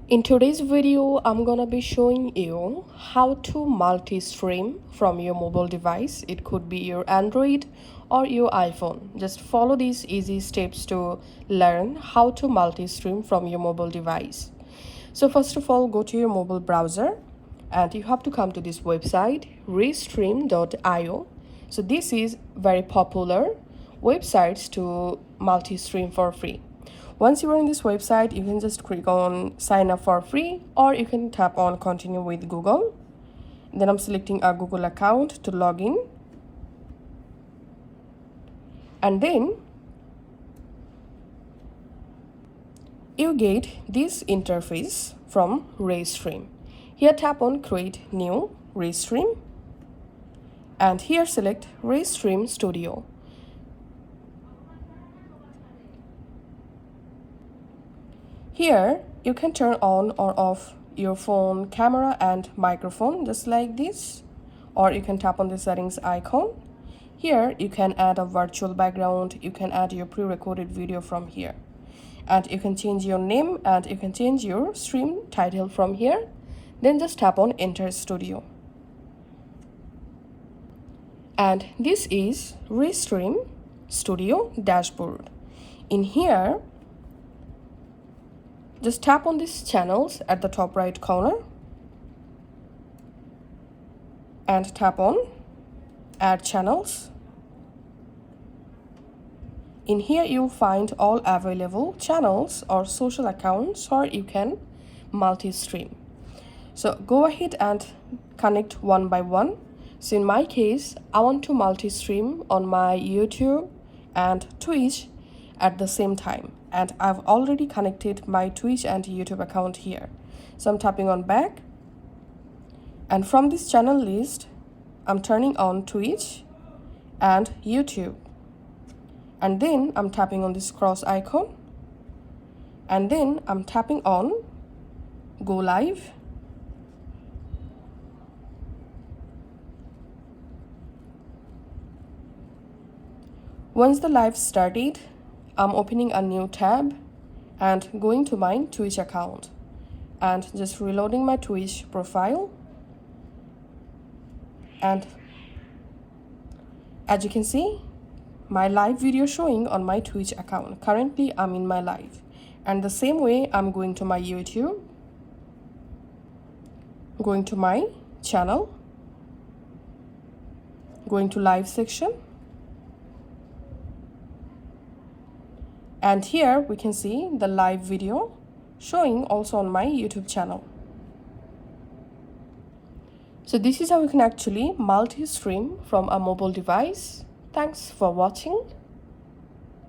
In today's video, I'm gonna be showing you how to multi-stream from your mobile device. It could be your Android or your iPhone. Just follow these easy steps to learn how to multi-stream from your mobile device. So first of all, go to your mobile browser and you have to come to this website, restream.io. So this is very popular websites to multi-stream for free. Once you are in this website, you can just click on sign up for free, or you can tap on continue with Google. Then I'm selecting a Google account to log in. And then you get this interface from Restream. Here tap on create new Restream. And here select Restream Studio. Here, you can turn on or off your phone camera and microphone just like this, or you can tap on the settings icon. Here, you can add a virtual background, you can add your pre-recorded video from here. And you can change your name and you can change your stream title from here. Then just tap on Enter Studio. And this is Restream Studio dashboard. In here, just tap on these channels at the top right corner and tap on Add Channels. In here, you'll find all available channels or social accounts, or you can multi-stream. So go ahead and connect one by one. So in my case, I want to multi-stream on my YouTube and Twitch at the same time. And I've already connected my Twitch and YouTube account here. So I'm tapping on back. And from this channel list, I'm turning on Twitch and YouTube. And then I'm tapping on this cross icon. And then I'm tapping on Go Live. Once the live started, I'm opening a new tab and going to my Twitch account and just reloading my Twitch profile. And as you can see, my live video showing on my Twitch account. Currently, I'm in my live. And the same way, I'm going to my YouTube, going to my channel, going to live section. And here we can see the live video showing also on my YouTube channel. So this is how you can actually multi-stream from a mobile device. Thanks for watching.